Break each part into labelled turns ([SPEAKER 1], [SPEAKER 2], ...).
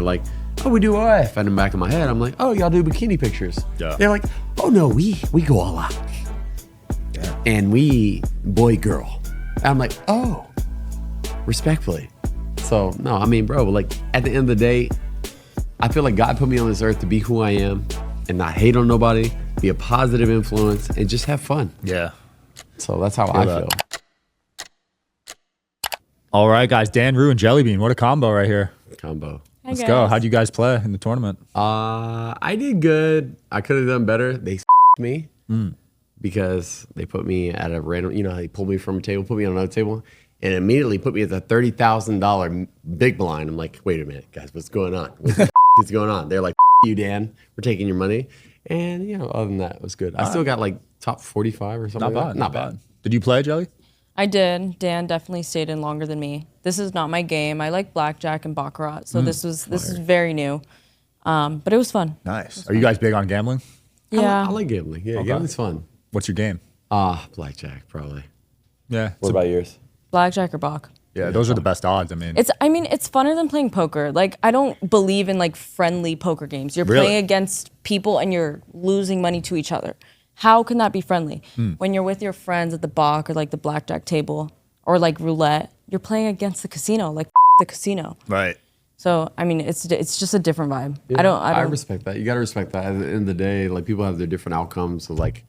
[SPEAKER 1] like, oh, we do OF. And in the back of my head, I'm like, oh, y'all do bikini pictures.
[SPEAKER 2] Yeah.
[SPEAKER 1] They're like, oh no, we go all out.
[SPEAKER 2] Yeah.
[SPEAKER 1] And we boy girl. And I'm like, oh, respectfully. So no, I mean, bro, like at the end of the day, I feel like God put me on this earth to be who I am and not hate on nobody, be a positive influence, and just have fun.
[SPEAKER 2] Yeah.
[SPEAKER 1] So that's how I feel.
[SPEAKER 2] All right, guys. Dan, Rue, and Jellybean. What a combo right here.
[SPEAKER 1] Combo.
[SPEAKER 2] Let's go. How'd you guys play in the tournament?
[SPEAKER 1] I did good. I could have done better. They me because they put me at a random, you know, they pulled me from a table, put me on another table, and immediately put me at the $30,000 big blind. I'm like, wait a minute, guys, what's going on? What the is going on? They're like, you, Dan, we're taking your money. And, you know, other than that, it was good. I still got like top 45 or something. Not bad.
[SPEAKER 2] Did you play, Jelly?
[SPEAKER 3] I did. Dan definitely stayed in longer than me. This is not my game. I like blackjack and baccarat, so this is very new. But it was fun.
[SPEAKER 2] Nice. Are you guys big on gambling?
[SPEAKER 3] Yeah.
[SPEAKER 1] I like gambling. Yeah, gambling's fun.
[SPEAKER 2] What's your game?
[SPEAKER 1] Blackjack, probably.
[SPEAKER 2] Yeah.
[SPEAKER 1] What about yours?
[SPEAKER 3] Blackjack or Bach.
[SPEAKER 2] Yeah, those are the best odds. I mean,
[SPEAKER 3] it's funner than playing poker. Like, I don't believe in like friendly poker games. You're playing against people and you're losing money to each other. How can that be friendly? When you're with your friends at the Bach or like the blackjack table or like roulette, you're playing against the casino, like the casino.
[SPEAKER 2] Right.
[SPEAKER 3] So, I mean, it's just a different vibe.
[SPEAKER 1] Yeah, I respect that. You got to respect that. At the end of the day, like people have their different outcomes. So like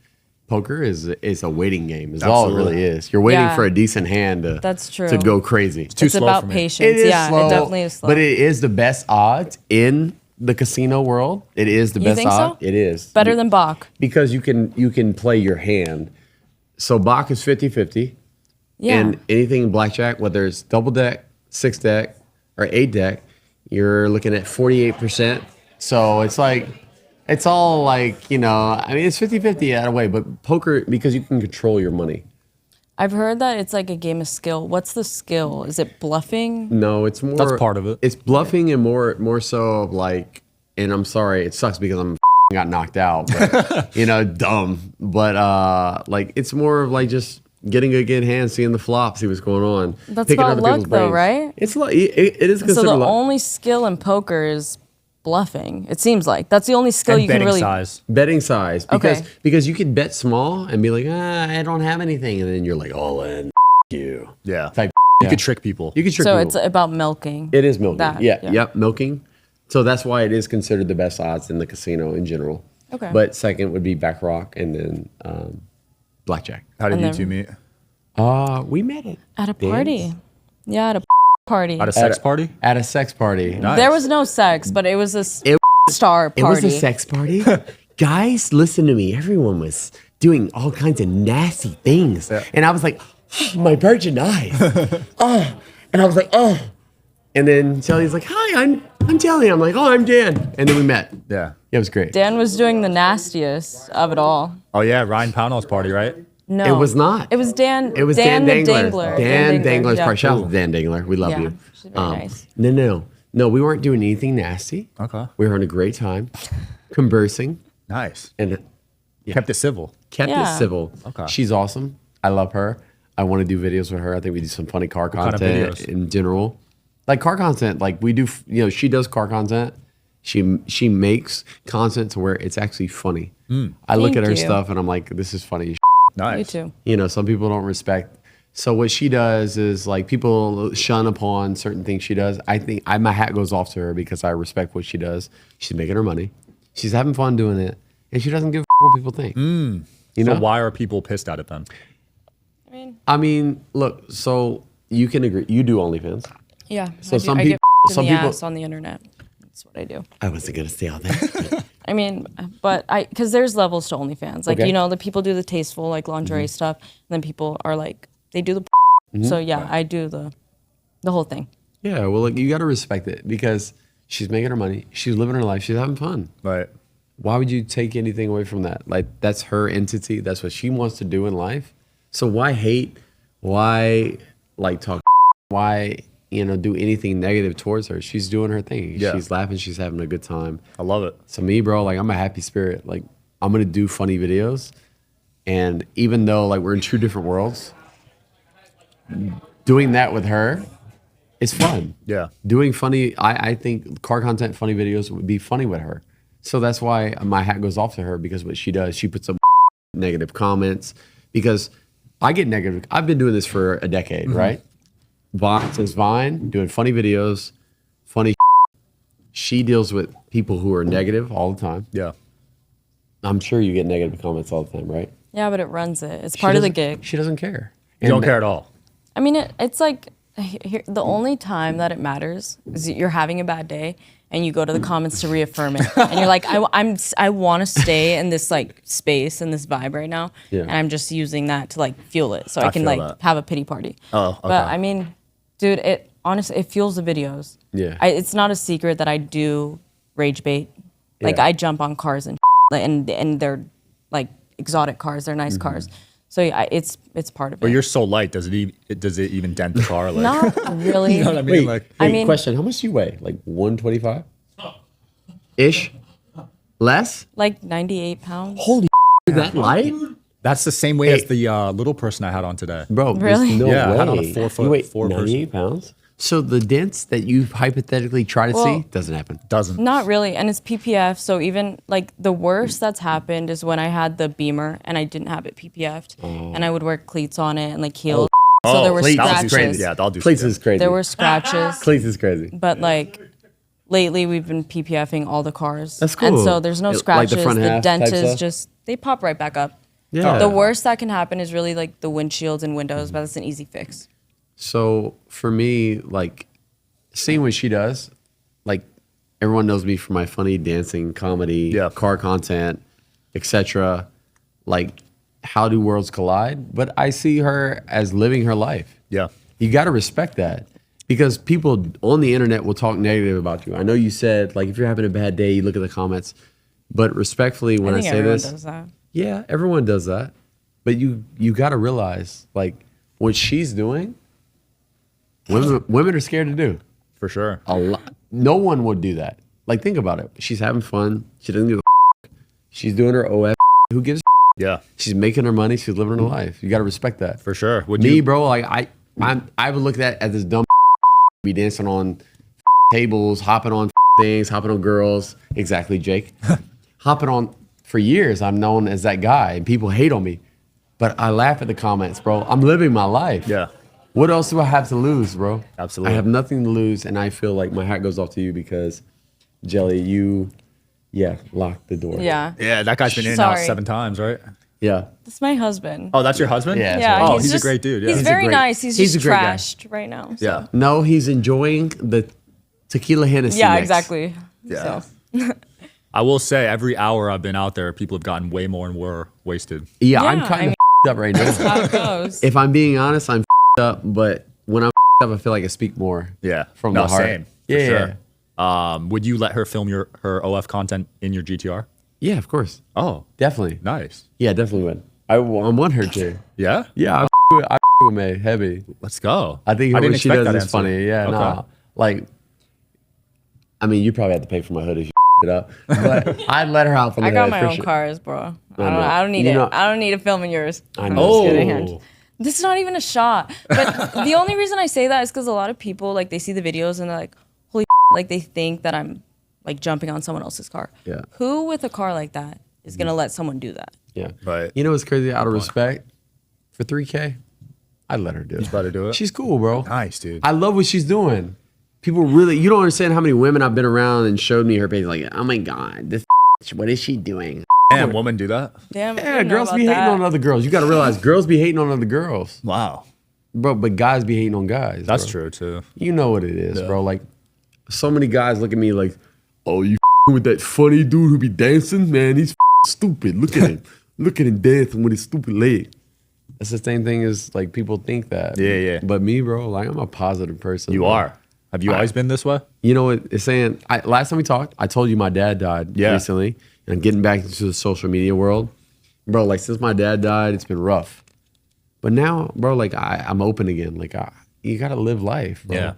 [SPEAKER 1] poker is a waiting game. Is all it really is. You're waiting for a decent hand to go crazy.
[SPEAKER 3] It's about patience. It is slow, it definitely is slow.
[SPEAKER 1] But it is the best odds in the casino world. It is the best odds. So? It is.
[SPEAKER 3] Better than Bach.
[SPEAKER 1] Because you can play your hand. So Bach is 50-50. Yeah. And anything in blackjack, whether it's double deck, 6 deck, or 8 deck, you're looking at 48%. So it's like, it's all like, you know, I mean, it's 50-50 out of way, but poker, because you can control your money.
[SPEAKER 3] I've heard that it's like a game of skill. What's the skill? Is it bluffing?
[SPEAKER 1] No, it's more.
[SPEAKER 2] That's part of it.
[SPEAKER 1] It's bluffing and more so of like, and I'm sorry, it sucks because I'm got knocked out, but, you know, dumb. But like, it's more of like just getting a good hand, seeing the flop, see what's going on.
[SPEAKER 3] That's about luck though, right?
[SPEAKER 1] It's like, it is considered
[SPEAKER 3] so the
[SPEAKER 1] luck.
[SPEAKER 3] only skill in poker is bluffing. It seems like that's the only skill you can really.
[SPEAKER 1] Betting size, because you can bet small and be like, I don't have anything, and then you're like, all in, you.
[SPEAKER 2] Yeah.
[SPEAKER 1] Type.
[SPEAKER 2] You could trick people.
[SPEAKER 1] You could trick
[SPEAKER 3] people.
[SPEAKER 1] So
[SPEAKER 3] it's about milking.
[SPEAKER 1] It is milking.
[SPEAKER 3] That,
[SPEAKER 1] Yep, milking. So that's why it is considered the best odds in the casino in general.
[SPEAKER 3] Okay.
[SPEAKER 1] But second would be baccarat and then blackjack.
[SPEAKER 2] How did you two meet?
[SPEAKER 1] We met
[SPEAKER 3] at a party. Yeah, at a party.
[SPEAKER 2] At a sex party?
[SPEAKER 1] At a sex party.
[SPEAKER 3] Nice. There was no sex, but it was a star party.
[SPEAKER 1] It was a sex party. Guys, listen to me. Everyone was doing all kinds of nasty things. Yeah. And I was like, oh, my virgin eyes. And I was like, oh. And then Jelly's like, hi, I'm Jelly. I'm like, oh, I'm Dan. And then we met.
[SPEAKER 2] Yeah.
[SPEAKER 1] It was great.
[SPEAKER 3] Dan was doing the nastiest of it all.
[SPEAKER 2] Oh, yeah. Ryan Pownell's party, right?
[SPEAKER 3] No.
[SPEAKER 1] It was not.
[SPEAKER 3] It was Dan.
[SPEAKER 1] It was Dan Dangler. Dan Dangler's party. Shout out to Dan Dangler. We love you.
[SPEAKER 3] She's very nice.
[SPEAKER 1] No, we weren't doing anything nasty.
[SPEAKER 2] Okay.
[SPEAKER 1] We were having a great time, conversing.
[SPEAKER 2] Nice.
[SPEAKER 1] And
[SPEAKER 2] kept it civil.
[SPEAKER 1] Kept it civil.
[SPEAKER 2] Okay.
[SPEAKER 1] She's awesome. I love her. I want to do videos with her. I think we do some funny car content in general. Like car content, like we do, you know, she does car content. She makes content to where it's actually funny. I look at her stuff and I'm like, this is funny.
[SPEAKER 2] Nice.
[SPEAKER 3] Me too.
[SPEAKER 1] You know, some people don't respect. So what she does is like people shun upon certain things she does. I think my hat goes off to her because I respect what she does. She's making her money. She's having fun doing it. And she doesn't give a what people think. You know?
[SPEAKER 2] So why are people pissed at it then?
[SPEAKER 1] I mean, look, so you can agree. You do OnlyFans.
[SPEAKER 3] Yeah.
[SPEAKER 1] So
[SPEAKER 3] I get some people ass on the internet. That's what I do.
[SPEAKER 1] I wasn't going to say all that.
[SPEAKER 3] I mean, but because there's levels to OnlyFans. Like, you know, the people do the tasteful, like lingerie stuff. And then people are like, they do the So yeah, I do the whole thing.
[SPEAKER 1] Yeah, well, like, you got to respect it because she's making her money. She's living her life. She's having fun.
[SPEAKER 2] Right.
[SPEAKER 1] Why would you take anything away from that? Like, that's her entity. That's what she wants to do in life. So why hate? Why, like, talk? Why, you know, do anything negative towards her? She's doing her thing. Yeah. She's laughing. She's having a good time.
[SPEAKER 2] I love it.
[SPEAKER 1] So me, bro, like, I'm a happy spirit. Like, I'm going to do funny videos. And even though, like, we're in two different worlds, doing that with her It's fun.
[SPEAKER 2] Yeah.
[SPEAKER 1] Doing funny, I think car content, funny videos would be funny with her. So that's why my hat goes off to her, because what she does, she puts up negative comments, because I get negative. I've been doing this for a decade, right? Since Vine, doing funny videos, funny. She deals with people who are negative all the time.
[SPEAKER 2] Yeah.
[SPEAKER 1] I'm sure you get negative comments all the time, right?
[SPEAKER 3] Yeah, but it runs it. It's part of the gig.
[SPEAKER 1] She doesn't care.
[SPEAKER 2] You don't care at all.
[SPEAKER 3] I mean, it's like the only time that it matters is you're having a bad day and you go to the comments to reaffirm it, and you're like, I want to stay in this like space and this vibe right now, and I'm just using that to like fuel it, so I can like have a pity party.
[SPEAKER 2] Oh, okay.
[SPEAKER 3] But I mean, dude, it honestly it fuels the videos.
[SPEAKER 1] Yeah.
[SPEAKER 3] It's not a secret that I do rage bait. Like I jump on cars and and they're like exotic cars, they're nice cars. So it's part of it.
[SPEAKER 2] But you're so light. Does it even dent the car? Like,
[SPEAKER 3] Not really.
[SPEAKER 2] you know what I mean?
[SPEAKER 1] Wait, question. How much do you weigh? Like 125? Ish? Less?
[SPEAKER 3] Like 98 pounds.
[SPEAKER 1] Holy that light?
[SPEAKER 2] That's the same weight as the little person I had on today.
[SPEAKER 1] Bro,
[SPEAKER 3] Really?
[SPEAKER 1] there's no
[SPEAKER 2] Yeah, I
[SPEAKER 1] way.
[SPEAKER 2] had on a 4 foot-
[SPEAKER 1] You weigh
[SPEAKER 2] 4
[SPEAKER 1] 98 pounds? So the dents that you hypothetically try to see doesn't happen.
[SPEAKER 2] Doesn't.
[SPEAKER 3] Not really, and it's PPF. So even like the worst that's happened is when I had the Beamer and I didn't have it PPF'd, and I would wear cleats on it and like heels. So there were
[SPEAKER 1] cleats.
[SPEAKER 3] scratches.
[SPEAKER 2] Crazy. Yeah, I'll do
[SPEAKER 1] Cleats is crazy.
[SPEAKER 3] There were scratches,
[SPEAKER 1] Cleats is crazy.
[SPEAKER 3] but like lately we've been PPFing all the cars.
[SPEAKER 1] That's cool.
[SPEAKER 3] And so there's no
[SPEAKER 1] Like the
[SPEAKER 3] scratches.
[SPEAKER 1] front
[SPEAKER 3] The
[SPEAKER 1] half
[SPEAKER 3] dent
[SPEAKER 1] type
[SPEAKER 3] is
[SPEAKER 1] stuff?
[SPEAKER 3] just they pop right back up.
[SPEAKER 1] Yeah.
[SPEAKER 3] The worst that can happen is really like the windshields and windows, but that's an easy fix.
[SPEAKER 1] So for me, like seeing what she does, like everyone knows me for my funny dancing, comedy, car content, etc. Like, how do worlds collide? But I see her as living her life.
[SPEAKER 2] Yeah.
[SPEAKER 1] You got to respect that, because people on the internet will talk negative about you. I know you said, like, if you're having a bad day, you look at the comments. But respectfully, when I
[SPEAKER 3] think
[SPEAKER 1] say
[SPEAKER 3] everyone
[SPEAKER 1] this,
[SPEAKER 3] does that.
[SPEAKER 1] yeah, everyone does that. But you got to realize, like, what she's doing, women are scared to do.
[SPEAKER 2] For sure.
[SPEAKER 1] A lot. No one would do that. Like, think about it. She's having fun. She doesn't give a She's doing her OF. Who gives a
[SPEAKER 2] Yeah.
[SPEAKER 1] She's making her money. She's living her life. You got to respect that.
[SPEAKER 2] For sure. Would
[SPEAKER 1] Me,
[SPEAKER 2] you,
[SPEAKER 1] bro, like, I would look at that as this dumb be dancing on tables, hopping on things, hopping on girls. Exactly, Jake. Hopping on, for years, I'm known as that guy, and people hate on me. But I laugh at the comments, bro. I'm living my life.
[SPEAKER 2] Yeah.
[SPEAKER 1] What else do I have to lose, bro?
[SPEAKER 2] Absolutely.
[SPEAKER 1] I have nothing to lose, and I feel like my hat goes off to you because, Jelly, you, locked the door.
[SPEAKER 3] Yeah.
[SPEAKER 2] Yeah, that guy's been in and out
[SPEAKER 3] Sorry.
[SPEAKER 2] 7 times, right?
[SPEAKER 1] Yeah.
[SPEAKER 3] That's my husband.
[SPEAKER 2] Oh, that's your husband?
[SPEAKER 1] Yeah.
[SPEAKER 3] Yeah,
[SPEAKER 2] Oh, he's a great dude. Yeah.
[SPEAKER 3] He's
[SPEAKER 1] He's a
[SPEAKER 3] very
[SPEAKER 1] great-
[SPEAKER 3] nice. He's
[SPEAKER 1] he's
[SPEAKER 3] just
[SPEAKER 1] a great guy.
[SPEAKER 3] trashed right now. So.
[SPEAKER 2] Yeah.
[SPEAKER 1] No, he's enjoying the tequila Hennessy
[SPEAKER 3] Yeah,
[SPEAKER 1] mix.
[SPEAKER 3] exactly.
[SPEAKER 2] Yeah.
[SPEAKER 3] So.
[SPEAKER 2] I will say, every hour I've been out there, people have gotten way more and were wasted.
[SPEAKER 1] Yeah,
[SPEAKER 3] Yeah,
[SPEAKER 1] I'm kind
[SPEAKER 3] I
[SPEAKER 1] of
[SPEAKER 3] mean-
[SPEAKER 1] up right now.
[SPEAKER 3] How it goes.
[SPEAKER 1] If I'm being honest, I'm up, but when I'm up, I feel like I speak more.
[SPEAKER 2] Yeah.
[SPEAKER 1] From
[SPEAKER 2] No,
[SPEAKER 1] the heart.
[SPEAKER 2] same. For
[SPEAKER 1] Yeah,
[SPEAKER 2] sure. Would you let her film her OF content in your GTR?
[SPEAKER 1] Yeah, of course.
[SPEAKER 2] Oh,
[SPEAKER 1] Definitely.
[SPEAKER 2] nice.
[SPEAKER 1] Yeah, definitely would. I want her to.
[SPEAKER 2] Yeah?
[SPEAKER 1] Yeah, I with May heavy.
[SPEAKER 2] Let's go.
[SPEAKER 1] I think
[SPEAKER 2] didn't
[SPEAKER 1] what she
[SPEAKER 2] expect
[SPEAKER 1] does
[SPEAKER 2] that
[SPEAKER 1] is
[SPEAKER 2] answer.
[SPEAKER 1] funny. Yeah,
[SPEAKER 2] Okay.
[SPEAKER 1] nah. Like, I mean, you probably have to pay for my hood if you it up. But I'd let her out from the
[SPEAKER 3] I got
[SPEAKER 1] hood
[SPEAKER 3] my
[SPEAKER 1] for
[SPEAKER 3] own
[SPEAKER 1] sure.
[SPEAKER 3] cars, bro.
[SPEAKER 1] know.
[SPEAKER 3] I don't need
[SPEAKER 1] You
[SPEAKER 3] it.
[SPEAKER 1] know-
[SPEAKER 3] I don't need a film in yours.
[SPEAKER 1] I
[SPEAKER 3] I'm
[SPEAKER 1] know.
[SPEAKER 3] just
[SPEAKER 1] Oh.
[SPEAKER 3] kidding. This is not even a shot. But the only reason I say that is because a lot of people, like, they see the videos and they're like, holy like, they think that I'm, like, jumping on someone else's car.
[SPEAKER 1] Yeah.
[SPEAKER 3] Who with a car like that is going to let someone do that?
[SPEAKER 1] Yeah.
[SPEAKER 2] Right.
[SPEAKER 1] You know what's crazy? Out of respect, for 3K, I'd let her do it.
[SPEAKER 2] Let her do it?
[SPEAKER 1] She's cool, bro.
[SPEAKER 2] Nice, dude.
[SPEAKER 1] I love what she's doing. People really, you don't understand how many women I've been around and showed me her page. Like, oh my God, this what is she doing?
[SPEAKER 2] Damn, women do that?
[SPEAKER 3] Damn, I
[SPEAKER 1] Yeah,
[SPEAKER 3] didn't know
[SPEAKER 1] girls
[SPEAKER 3] about
[SPEAKER 1] be hating
[SPEAKER 3] that.
[SPEAKER 1] on other girls. You got to realize girls be hating on other girls.
[SPEAKER 2] Wow.
[SPEAKER 1] Bro, but guys be hating on guys.
[SPEAKER 2] That's
[SPEAKER 1] bro.
[SPEAKER 2] true, too.
[SPEAKER 1] You know what it is, bro. Like, so many guys look at me like, oh, you with that funny dude who be dancing? Man, he's stupid. Look at him. Look at him dancing with his stupid leg. That's the same thing as, like, people think that.
[SPEAKER 2] Yeah, yeah.
[SPEAKER 1] But me, bro, like, I'm a positive person.
[SPEAKER 2] You
[SPEAKER 1] bro.
[SPEAKER 2] are. Have you always been this way?
[SPEAKER 1] You know what it's saying? Last time we talked, I told you my dad died recently. And I'm getting back into the social media world. Bro, like, since my dad died, it's been rough. But now, bro, like, I'm open again. Like, you got to live life, bro.
[SPEAKER 2] Yeah.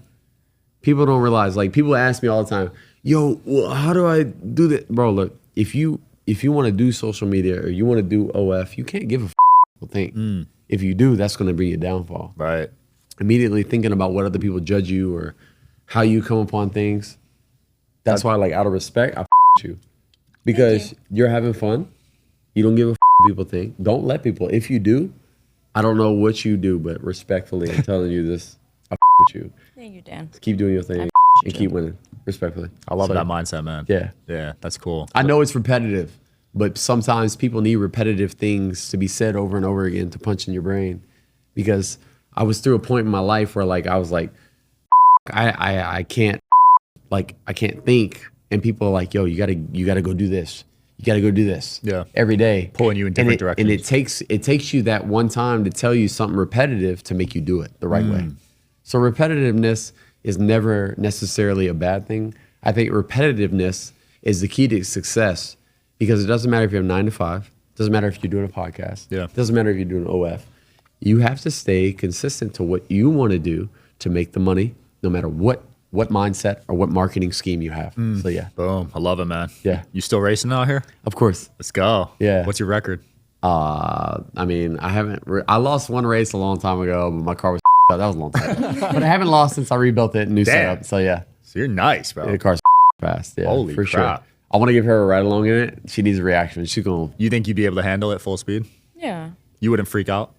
[SPEAKER 1] People don't realize, like, people ask me all the time, yo, well, how do I do that? Bro, look, if you want to do social media or you want to do OF, you can't give a people think. If you do, that's going to bring you downfall.
[SPEAKER 2] Right.
[SPEAKER 1] immediately thinking about what other people judge you or how you come upon things. That's why, like, out of respect, I with you. Because you're having fun. You don't give a what people think. Don't let people. If you do, I don't know what you do, but respectfully, I'm telling you this, I with you.
[SPEAKER 3] Thank you, Dan.
[SPEAKER 1] Just keep doing your thing and keep winning, respectfully.
[SPEAKER 2] I love that mindset, man.
[SPEAKER 1] Yeah.
[SPEAKER 2] Yeah, that's cool.
[SPEAKER 1] I know it's repetitive, but sometimes people need repetitive things to be said over and over again to punch in your brain. Because I was through a point in my life where, like, I was like, I can't think. And people are like, yo, you gotta go do this. You gotta go do this.
[SPEAKER 2] Yeah.
[SPEAKER 1] Every day.
[SPEAKER 2] Pulling you in different directions.
[SPEAKER 1] And it takes you that one time to tell you something repetitive to make you do it the right way. So repetitiveness is never necessarily a bad thing. I think repetitiveness is the key to success, because it doesn't matter if you have 9 to 5. It doesn't matter if you're doing a podcast.
[SPEAKER 2] Yeah.
[SPEAKER 1] It doesn't matter if you're doing OF. You have to stay consistent to what you want to do to make the money, no matter what mindset or what marketing scheme you have. So yeah.
[SPEAKER 2] Boom. I love it, man.
[SPEAKER 1] Yeah.
[SPEAKER 2] You still racing out here?
[SPEAKER 1] Of course.
[SPEAKER 2] Let's go.
[SPEAKER 1] Yeah.
[SPEAKER 2] What's your record?
[SPEAKER 1] I mean, I lost one race a long time ago, but my car was that was a long time. But I haven't lost since I rebuilt it, new setup. So yeah.
[SPEAKER 2] So you're nice, bro.
[SPEAKER 1] The car's fast. Yeah,
[SPEAKER 2] Holy
[SPEAKER 1] for
[SPEAKER 2] crap.
[SPEAKER 1] sure. I want to give her a ride along in it. She needs a reaction. She's going.
[SPEAKER 2] You think you'd be able to handle it full speed?
[SPEAKER 3] Yeah.
[SPEAKER 2] You wouldn't freak out?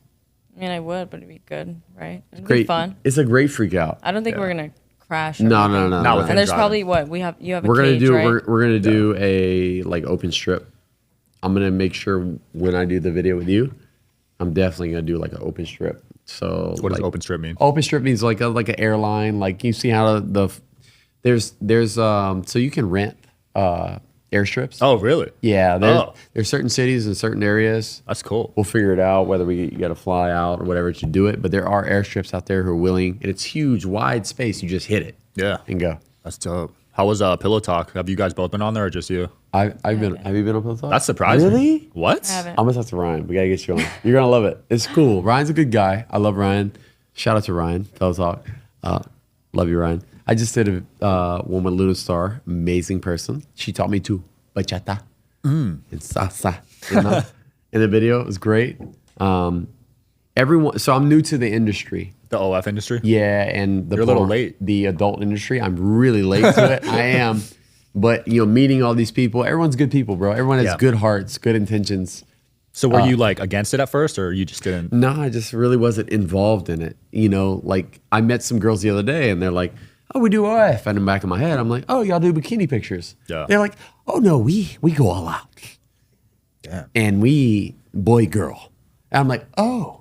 [SPEAKER 3] I mean, I would, but it'd be good, right? It'd
[SPEAKER 1] Great.
[SPEAKER 3] be fun.
[SPEAKER 1] It's a great freak out.
[SPEAKER 3] I don't think we're gonna crash. Or
[SPEAKER 1] No.
[SPEAKER 3] anything.
[SPEAKER 2] Not with
[SPEAKER 3] And there's
[SPEAKER 2] driving.
[SPEAKER 3] probably what you have a
[SPEAKER 1] We're gonna
[SPEAKER 3] cage,
[SPEAKER 1] do.
[SPEAKER 3] right?
[SPEAKER 1] We're gonna do a like open strip. I'm gonna make sure when I do the video with you, I'm definitely gonna do like an open strip. So
[SPEAKER 2] What does
[SPEAKER 1] like,
[SPEAKER 2] open strip mean?
[SPEAKER 1] Open strip means like an airline. Like you see how there's so you can rent airstrips.
[SPEAKER 2] Oh, really?
[SPEAKER 1] Yeah,
[SPEAKER 2] Oh.
[SPEAKER 1] there's certain cities and certain areas.
[SPEAKER 2] That's cool.
[SPEAKER 1] We'll figure it out whether you got to fly out or whatever to do it. But there are airstrips out there who are willing, and it's huge, wide space. You just hit it
[SPEAKER 2] Yeah.
[SPEAKER 1] and go.
[SPEAKER 2] That's dope. How was Pillow Talk? Have you guys both been on there or just you?
[SPEAKER 1] Have you been on Pillow Talk?
[SPEAKER 2] That's surprising.
[SPEAKER 1] Really?
[SPEAKER 2] What?
[SPEAKER 3] I haven't.
[SPEAKER 1] I'm gonna talk to Ryan. We gotta get you on. You're gonna love it. It's cool. Ryan's a good guy. I love Ryan. Shout out to Ryan. Pillow Talk. Love you, Ryan. I just did a one with Luna Star. Amazing person. She taught me to bachata and salsa. In the video, it was great. Everyone. So I'm new to the industry.
[SPEAKER 2] The OF industry?
[SPEAKER 1] Yeah, and
[SPEAKER 2] You're a little late.
[SPEAKER 1] The adult industry, I'm really late to it. I am, but meeting all these people, everyone's good people, bro. Everyone has
[SPEAKER 2] Yeah.
[SPEAKER 1] good hearts, good intentions.
[SPEAKER 2] So were you like against it at first or you just didn't?
[SPEAKER 1] No, I just really wasn't involved in it. Like I met some girls the other day, and they're like, "Oh, we do OF," and in the back of my head, I'm like, "Oh, y'all do bikini pictures?"
[SPEAKER 2] Yeah.
[SPEAKER 1] They're like, "Oh no, we go all out,
[SPEAKER 2] Yeah.
[SPEAKER 1] and we boy girl," and I'm like, "Oh,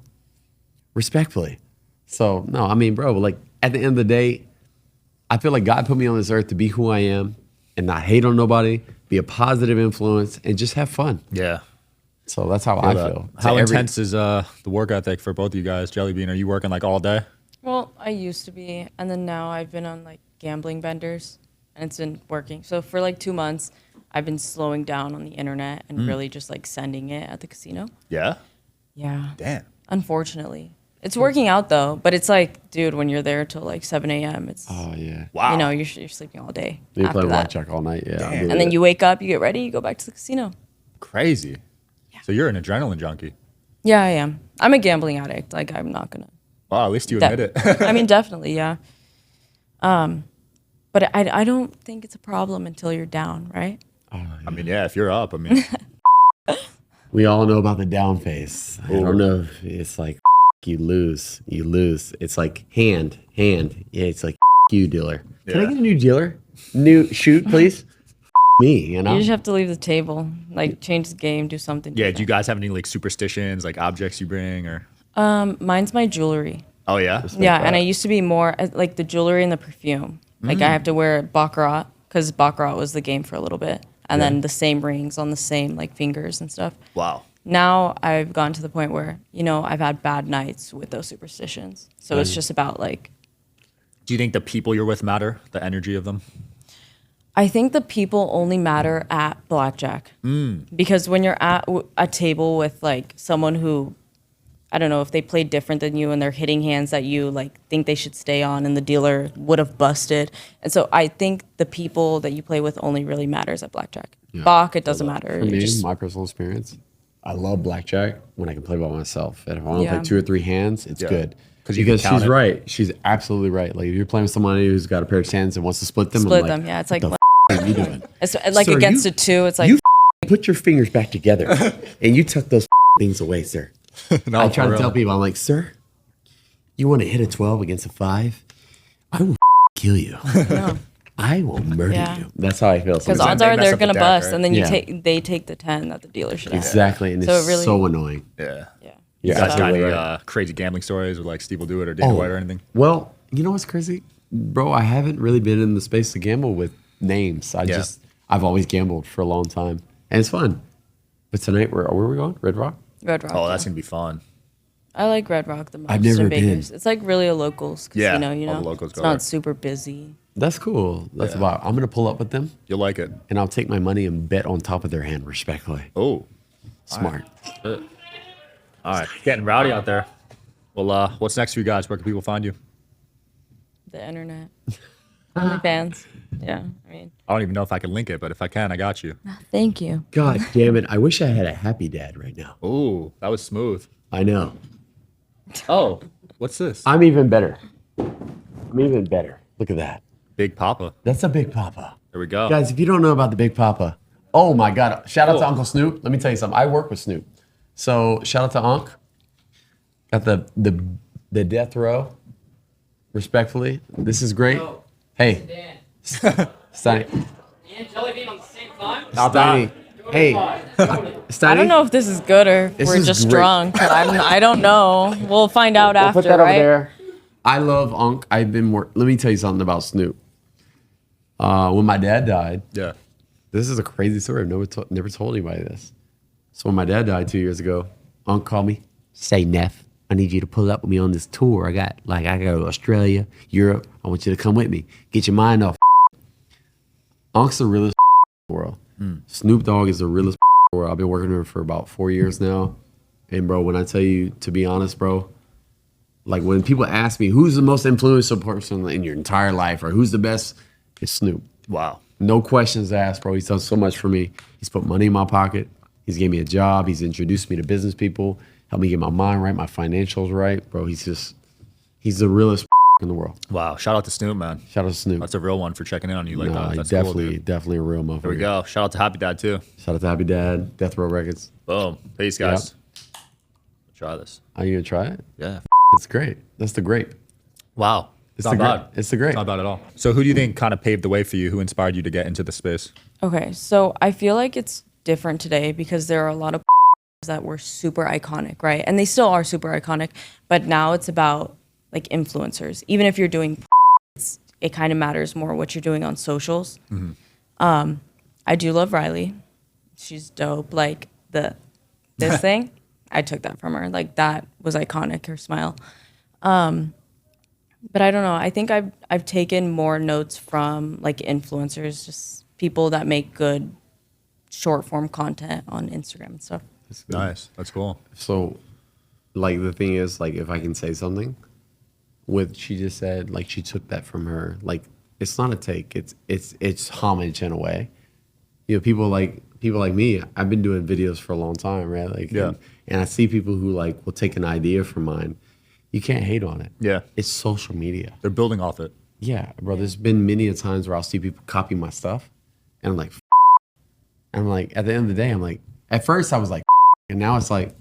[SPEAKER 1] respectfully." So no, I mean, bro, like at the end of the day, I feel like God put me on this earth to be who I am and not hate on nobody, be a positive influence, and just have fun.
[SPEAKER 2] Yeah.
[SPEAKER 1] So that's how I feel.
[SPEAKER 2] How intense is the work ethic for both of you guys? Jelly Bean, are you working like all day?
[SPEAKER 3] Well, I used to be, and then now I've been on like gambling benders, and it's been working. So for like 2 months, I've been slowing down on the internet and really just like sending it at the casino.
[SPEAKER 2] Yeah.
[SPEAKER 3] Yeah.
[SPEAKER 2] Damn.
[SPEAKER 3] Unfortunately, it's working out though. But it's like, dude, when you're there till like 7 a.m., it's
[SPEAKER 1] Oh yeah.
[SPEAKER 2] Wow.
[SPEAKER 3] you're sleeping all day
[SPEAKER 1] You
[SPEAKER 3] after
[SPEAKER 1] play
[SPEAKER 3] that.
[SPEAKER 1] blackjack all night, yeah.
[SPEAKER 2] Damn.
[SPEAKER 3] And then you wake up, you get ready, you go back to the casino.
[SPEAKER 2] Crazy. So you're an adrenaline junkie.
[SPEAKER 3] Yeah, I am. I'm a gambling addict. Like I'm not gonna.
[SPEAKER 2] Wow, at least you admit it.
[SPEAKER 3] I mean, definitely, yeah. But I don't think it's a problem until you're down, right?
[SPEAKER 2] I mean, yeah, if you're up, I mean,
[SPEAKER 1] We all know about the down phase. I don't know if it's like you lose. It's like hand. Yeah, it's like you dealer. Can I
[SPEAKER 2] Yeah.
[SPEAKER 1] get a new dealer? New shoot, please. Me,
[SPEAKER 3] You just have to leave the table, like change the game, do something.
[SPEAKER 2] yeah, do you
[SPEAKER 3] different.
[SPEAKER 2] guys have any like superstitions, like objects you bring or?
[SPEAKER 3] Mine's my jewelry.
[SPEAKER 2] Oh, yeah?
[SPEAKER 3] Yeah, and I used to be more like the jewelry and the perfume. Like I have to wear Baccarat because Baccarat was the game for a little bit, and then the same rings on the same like fingers and stuff.
[SPEAKER 2] Wow.
[SPEAKER 3] Now I've gotten to the point where I've had bad nights with those superstitions, so it's just about like.
[SPEAKER 2] Do you think the people you're with matter, the energy of them?
[SPEAKER 3] I think the people only matter at blackjack because when you're at a table with like someone who, I don't know, if they play different than you and they're hitting hands that you like think they should stay on and the dealer would have busted. And so I think the people that you play with only really matters at blackjack. Bach, it doesn't matter.
[SPEAKER 1] For
[SPEAKER 3] You
[SPEAKER 1] me,
[SPEAKER 3] just-
[SPEAKER 1] my personal experience, I love blackjack when I can play by myself. And if I want to
[SPEAKER 3] Yeah.
[SPEAKER 1] play 2 or 3 hands, it's
[SPEAKER 2] Yeah.
[SPEAKER 1] good. Because she's right. She's absolutely right. Like if you're playing with somebody who's got a pair of hands and wants to split them,
[SPEAKER 3] Yeah, it's like
[SPEAKER 1] what the are you doing?
[SPEAKER 3] It's like
[SPEAKER 1] Sir,
[SPEAKER 3] against a two. It's like
[SPEAKER 1] you put your fingers back together and you tuck those things away, sir.
[SPEAKER 2] No,
[SPEAKER 1] I try to
[SPEAKER 2] real.
[SPEAKER 1] tell people, I'm like, sir, you want to hit a 12 against a 5? I will kill you.
[SPEAKER 3] no.
[SPEAKER 1] I will murder you. That's how I feel.
[SPEAKER 3] Because
[SPEAKER 1] sometimes.
[SPEAKER 3] odds are
[SPEAKER 2] mess
[SPEAKER 3] they're
[SPEAKER 2] up the
[SPEAKER 3] gonna
[SPEAKER 2] deck,
[SPEAKER 3] bust,
[SPEAKER 2] right?
[SPEAKER 3] and then they take the 10 that the dealer should have.
[SPEAKER 1] Exactly, and
[SPEAKER 3] So
[SPEAKER 1] it's
[SPEAKER 3] it really-
[SPEAKER 1] so annoying.
[SPEAKER 2] Yeah.
[SPEAKER 3] Yeah.
[SPEAKER 2] You
[SPEAKER 1] Yeah,
[SPEAKER 2] guys got
[SPEAKER 1] absolutely
[SPEAKER 2] any
[SPEAKER 1] right.
[SPEAKER 2] crazy gambling stories with like Steve will do it or Dana White or anything?
[SPEAKER 1] Well, you know what's crazy? Bro, I haven't really been in the space to gamble with names. I've always gambled for a long time. And it's fun. But tonight, where are we going? Red Rock?
[SPEAKER 3] Red Rock.
[SPEAKER 2] Oh, that's
[SPEAKER 3] yeah.
[SPEAKER 2] gonna be fun.
[SPEAKER 3] I like Red Rock the most.
[SPEAKER 1] I've never
[SPEAKER 3] in
[SPEAKER 1] been.
[SPEAKER 3] Vegas. It's like really a locals casino, you
[SPEAKER 2] all
[SPEAKER 3] know.
[SPEAKER 2] the locals
[SPEAKER 3] It's
[SPEAKER 2] go
[SPEAKER 3] not
[SPEAKER 2] there.
[SPEAKER 3] super busy.
[SPEAKER 1] That's cool. That's about. I'm gonna pull up with them,
[SPEAKER 2] You'll like it.
[SPEAKER 1] and I'll take my money and bet on top of their hand, respectfully.
[SPEAKER 2] Oh,
[SPEAKER 1] Smart.
[SPEAKER 2] all right. Getting rowdy out there. Well, what's next for you guys? Where can people find you?
[SPEAKER 3] The internet. OnlyFans. Yeah, I mean,
[SPEAKER 2] I don't even know if I can link it, but if I can, I got you.
[SPEAKER 3] thank you.
[SPEAKER 1] God damn it! I wish I had a happy dad right now.
[SPEAKER 2] Oh, that was smooth.
[SPEAKER 1] I know.
[SPEAKER 2] Oh, what's this?
[SPEAKER 1] I'm even better. I'm even better. Look at that.
[SPEAKER 2] Big Papa.
[SPEAKER 1] That's a Big Papa.
[SPEAKER 2] There we go.
[SPEAKER 1] Guys, if you don't know about the Big Papa, oh my God. Shout out to
[SPEAKER 2] Oh.
[SPEAKER 1] Uncle Snoop. Let me tell you something. I work with Snoop. So shout out to Unc. Got the death row. Respectfully. This is great.
[SPEAKER 4] Yo,
[SPEAKER 1] Hey,
[SPEAKER 4] Dan.
[SPEAKER 1] Steiny.
[SPEAKER 4] And Jelly Bean on the same time?
[SPEAKER 1] Steiny. Hey, Steiny.
[SPEAKER 3] I don't know if this is good or if
[SPEAKER 1] This
[SPEAKER 3] we're
[SPEAKER 1] is
[SPEAKER 3] just
[SPEAKER 1] great.
[SPEAKER 3] drunk. I don't know. We'll find out after,
[SPEAKER 1] Put that
[SPEAKER 3] right?
[SPEAKER 1] over there. I love Unc. I've been more. Let me tell you something about Snoop. When my dad died,
[SPEAKER 2] Yeah.
[SPEAKER 1] this is a crazy story. I've never told anybody this. So when my dad died 2 years ago, Unc called me. Say, Neff, I need you to pull up with me on this tour. I go to Australia, Europe. I want you to come with me. Get your mind off. Unc's the realest in the world. Snoop Dogg is the realest in the world. I've been working with him for about 4 years now. And bro, when I tell you, to be honest, bro, like when people ask me who's the most influential person in your entire life or who's the best, it's Snoop.
[SPEAKER 2] Wow.
[SPEAKER 1] No questions asked, bro. He's done so much for me. He's put money in my pocket. He's gave me a job. He's introduced me to business people, helped me get my mind right, my financials right, bro. He's the realest in the world.
[SPEAKER 2] Wow. Shout out to Snoop, man.
[SPEAKER 1] Shout out to Snoop.
[SPEAKER 2] That's a real one for checking in on you like
[SPEAKER 1] No,
[SPEAKER 2] that. That's
[SPEAKER 1] definitely,
[SPEAKER 2] cool, dude.
[SPEAKER 1] definitely a real motherfucker.
[SPEAKER 2] There we go. Shout out to Happy Dad too.
[SPEAKER 1] Shout out to Happy Dad, Death Row Records.
[SPEAKER 2] Boom. Peace, guys. Try this.
[SPEAKER 1] Are you gonna try it?
[SPEAKER 2] Yeah.
[SPEAKER 1] It's great. That's the grape.
[SPEAKER 2] Wow.
[SPEAKER 1] It's
[SPEAKER 2] not
[SPEAKER 1] the
[SPEAKER 2] bad.
[SPEAKER 1] grape. It's the grape.
[SPEAKER 2] Not bad at all. So who do you think kind of paved the way for you? Who inspired you to get into the space?
[SPEAKER 3] Okay, so I feel like it's different today because there are a lot of that were super iconic, right? And they still are super iconic, but now it's about like influencers. Even if you're doing, it kind of matters more what you're doing on socials. I do love Riley. She's dope. Like this thing, I took that from her. Like that was iconic. Her smile. But I don't know. I think I've taken more notes from like influencers, just people that make good short form content on Instagram and stuff.
[SPEAKER 2] Nice. That's cool.
[SPEAKER 1] So, like the thing is, like if I can say something, with she just said, like she took that from her. Like it's not a take. It's homage in a way. You know, people like me. I've been doing videos for a long time, right? Like,
[SPEAKER 2] Yeah.
[SPEAKER 1] and I see people who like will take an idea from mine. You can't hate on it.
[SPEAKER 2] Yeah.
[SPEAKER 1] It's social media.
[SPEAKER 2] They're building off it.
[SPEAKER 1] Yeah, bro. There's been many a times where I'll see people copy my stuff, and I'm like, and I'm like, at the end of the day, I'm like, at first I was like, and now it's like,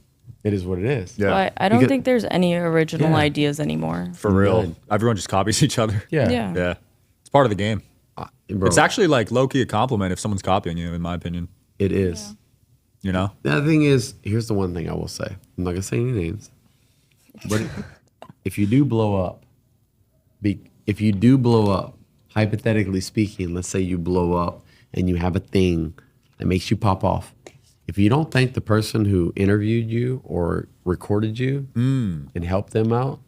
[SPEAKER 1] it is what it is.
[SPEAKER 2] Yeah.
[SPEAKER 3] But I don't
[SPEAKER 1] Because-
[SPEAKER 3] think there's any original
[SPEAKER 1] Yeah.
[SPEAKER 3] ideas anymore.
[SPEAKER 2] For real.
[SPEAKER 1] None.
[SPEAKER 2] Everyone just copies each other.
[SPEAKER 1] Yeah.
[SPEAKER 3] Yeah.
[SPEAKER 2] Yeah. It's part of the game.
[SPEAKER 1] Bro,
[SPEAKER 2] It's actually like low-key a compliment if someone's copying you, in my opinion.
[SPEAKER 1] it is.
[SPEAKER 2] You know?
[SPEAKER 1] The other thing is, here's the one thing I will say. I'm not gonna say any names, but if you do blow up, hypothetically speaking, let's say you blow up and you have a thing that makes you pop off. If you don't thank the person who interviewed you or recorded you and helped them out,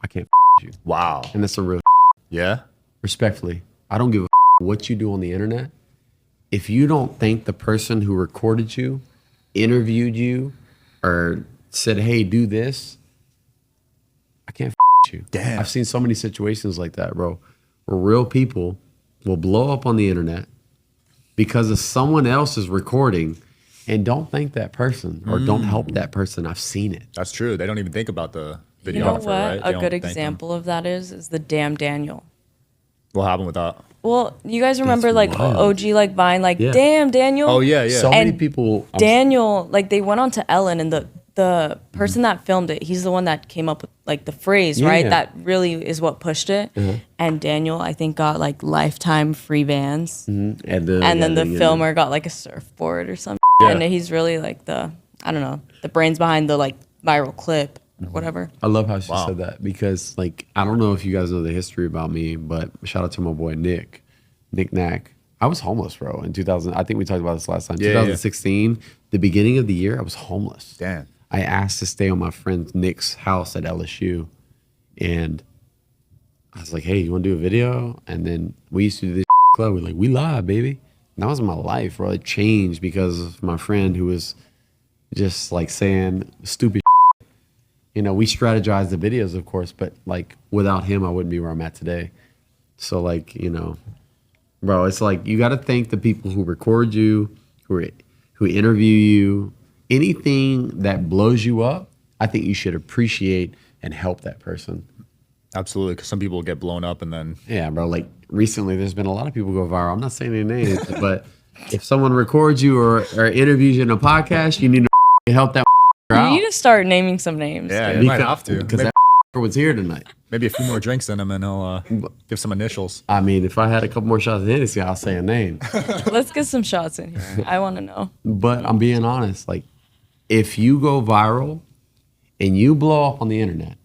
[SPEAKER 1] I can't you.
[SPEAKER 2] Wow.
[SPEAKER 1] And that's a real
[SPEAKER 2] Yeah?
[SPEAKER 1] respectfully. I don't give a what you do on the internet. If you don't thank the person who recorded you, interviewed you, or said, hey, do this, I can't you.
[SPEAKER 2] Damn.
[SPEAKER 1] I've seen so many situations like that, bro, where real people will blow up on the internet because of someone else's recording and don't thank that person or don't help that person. I've seen it.
[SPEAKER 2] That's true. They don't even think about the video.
[SPEAKER 3] You know
[SPEAKER 2] for it,
[SPEAKER 3] what?
[SPEAKER 2] right? They
[SPEAKER 3] A
[SPEAKER 2] don't
[SPEAKER 3] good
[SPEAKER 2] thank him.
[SPEAKER 3] example of that is the damn Daniel.
[SPEAKER 2] What happened with that?
[SPEAKER 3] Well, you guys remember like
[SPEAKER 1] wild.
[SPEAKER 3] OG like Vine, like
[SPEAKER 1] Yeah.
[SPEAKER 3] damn Daniel.
[SPEAKER 2] Oh yeah, yeah.
[SPEAKER 1] So many
[SPEAKER 3] And
[SPEAKER 1] people.
[SPEAKER 3] Daniel, like they went on to Ellen, and the person that filmed it, he's the one that came up with like the phrase, right?
[SPEAKER 1] Yeah.
[SPEAKER 3] That really is what pushed it. And Daniel, I think, got like lifetime free vans,
[SPEAKER 1] And
[SPEAKER 3] and
[SPEAKER 1] then
[SPEAKER 3] then the filmer got like a surfboard or something.
[SPEAKER 2] Yeah.
[SPEAKER 3] And he's really like the brains behind the like viral clip or whatever.
[SPEAKER 1] I love how she
[SPEAKER 2] Wow.
[SPEAKER 1] said that because, like, I don't know if you guys know the history about me, but shout out to my boy Nick Knack. I was homeless, bro, in 2000. I think we talked about this last time.
[SPEAKER 2] Yeah,
[SPEAKER 1] 2016, the beginning of the year, I was homeless.
[SPEAKER 2] Damn.
[SPEAKER 1] I asked to stay on my friend Nick's house at LSU, and I was like, "Hey, you want to do a video?" And then we used to do this club. We're like, "We live, baby." And that was my life, bro. It changed because of my friend who was just like saying stupid. You know, we strategized the videos, of course, but like without him, I wouldn't be where I'm at today. So like, you know, bro, it's like you got to thank the people who record you, who interview you, anything that blows you up. I think you should appreciate and help that person.
[SPEAKER 2] Absolutely, because some people get blown up and then
[SPEAKER 1] Yeah, bro. Like recently, there's been a lot of people go viral. I'm not saying their names, but if someone records you or interviews you in a podcast, you need to help that
[SPEAKER 3] You
[SPEAKER 1] out.
[SPEAKER 3] need to start naming some names.
[SPEAKER 2] yeah,
[SPEAKER 3] dude.
[SPEAKER 2] you might have to.
[SPEAKER 1] because
[SPEAKER 2] Maybe,
[SPEAKER 1] that was here tonight.
[SPEAKER 2] maybe a few more drinks in him and he'll give some initials.
[SPEAKER 1] I mean, if I had a couple more shots of Hennessy, I'll say a name.
[SPEAKER 3] Let's get some shots in here. I want to know.
[SPEAKER 1] But I'm being honest. Like, if you go viral and you blow up on the internet,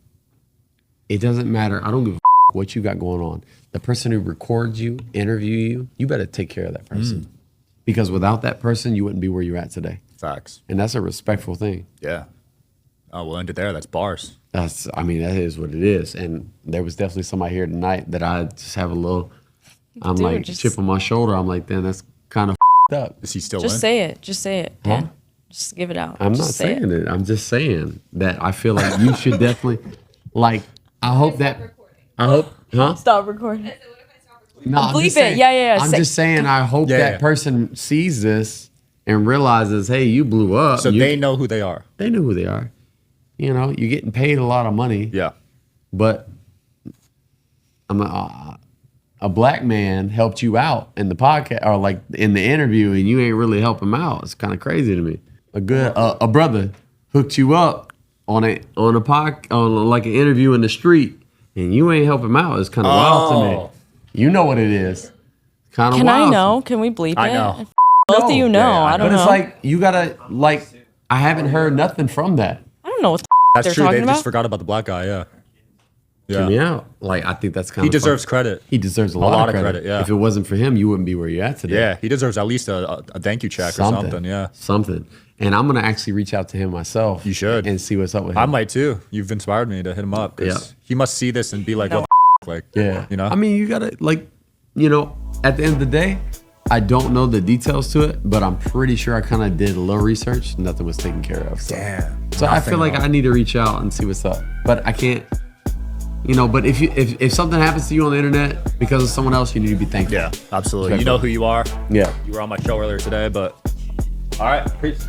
[SPEAKER 1] it doesn't matter. I don't give a what you got going on. The person who records you, interview you, you better take care of that person. Because without that person, you wouldn't be where you're at today.
[SPEAKER 2] Facts.
[SPEAKER 1] And that's a respectful thing.
[SPEAKER 2] Yeah. Oh, we'll end it there. That's bars.
[SPEAKER 1] I mean, that is what it is. And there was definitely somebody here tonight that I just have a little, I'm
[SPEAKER 3] Dude,
[SPEAKER 1] like,
[SPEAKER 3] just-
[SPEAKER 1] chip on my shoulder. I'm like, damn, that's kind of up.
[SPEAKER 2] Is he still
[SPEAKER 3] Just
[SPEAKER 2] in?
[SPEAKER 3] say it. Just say it.
[SPEAKER 1] Huh?
[SPEAKER 3] Dan. Just give it out.
[SPEAKER 1] I'm
[SPEAKER 3] Just
[SPEAKER 1] not
[SPEAKER 3] say
[SPEAKER 1] saying it. I'm just saying that I feel like you should definitely, like, I hope that, I hope, huh?
[SPEAKER 3] Stop recording.
[SPEAKER 1] No, I'm
[SPEAKER 3] Bleep
[SPEAKER 1] just
[SPEAKER 3] it.
[SPEAKER 1] saying-
[SPEAKER 3] Yeah.
[SPEAKER 1] I'm
[SPEAKER 3] Say-
[SPEAKER 1] just saying, I hope
[SPEAKER 2] Yeah,
[SPEAKER 1] that
[SPEAKER 2] yeah.
[SPEAKER 1] person sees this and realizes, hey, you blew up.
[SPEAKER 2] So
[SPEAKER 1] You-
[SPEAKER 2] they know who they are.
[SPEAKER 1] they know who they are. You know, you're getting paid a lot of money.
[SPEAKER 2] Yeah.
[SPEAKER 1] But a black man helped you out in the podcast or like in the interview, and you ain't really help him out. It's kind of crazy to me. A brother hooked you up on like an interview in the street, and you ain't help him out. It's kind of wild to me.
[SPEAKER 2] Oh.
[SPEAKER 1] You know what it is. Kind of
[SPEAKER 3] Can
[SPEAKER 1] wild.
[SPEAKER 3] I know? Can we bleep
[SPEAKER 2] I
[SPEAKER 3] it?
[SPEAKER 2] know.
[SPEAKER 3] Both of you know.
[SPEAKER 2] Yeah,
[SPEAKER 3] I don't
[SPEAKER 1] But
[SPEAKER 3] know.
[SPEAKER 1] it's like you gotta like. I haven't heard nothing from that.
[SPEAKER 3] I don't know what the
[SPEAKER 2] That's
[SPEAKER 3] they're
[SPEAKER 2] true. They
[SPEAKER 3] talking
[SPEAKER 2] just
[SPEAKER 3] about.
[SPEAKER 2] forgot about the black guy. Yeah.
[SPEAKER 1] Hear me
[SPEAKER 2] Yeah.
[SPEAKER 1] out. Like I think that's kind
[SPEAKER 2] He
[SPEAKER 1] of
[SPEAKER 2] deserves credit.
[SPEAKER 1] He deserves a lot of credit.
[SPEAKER 2] yeah.
[SPEAKER 1] If it wasn't for him, you wouldn't be where you're at today.
[SPEAKER 2] Yeah. He deserves at least a thank you check or something. Yeah.
[SPEAKER 1] Something. And I'm gonna actually reach out to him myself.
[SPEAKER 2] You should.
[SPEAKER 1] and see what's up with him.
[SPEAKER 2] I might too. You've inspired me to hit him up because
[SPEAKER 1] Yeah.
[SPEAKER 2] he must see this and be like,
[SPEAKER 3] No.
[SPEAKER 2] what the like,
[SPEAKER 1] Yeah.
[SPEAKER 2] you know?
[SPEAKER 1] I mean, you gotta like, you know, at the end of the day, I don't know the details to it, but I'm pretty sure I kind of did a little research. Nothing was taken care of. So.
[SPEAKER 2] Damn.
[SPEAKER 1] So I feel like I need to reach out and see what's up, but I can't. You know, but if something happens to you on the internet because of someone else, you need to be thankful.
[SPEAKER 2] Yeah, absolutely. You know who you are.
[SPEAKER 1] Yeah.
[SPEAKER 2] You were on my show earlier today, but all right. Peace.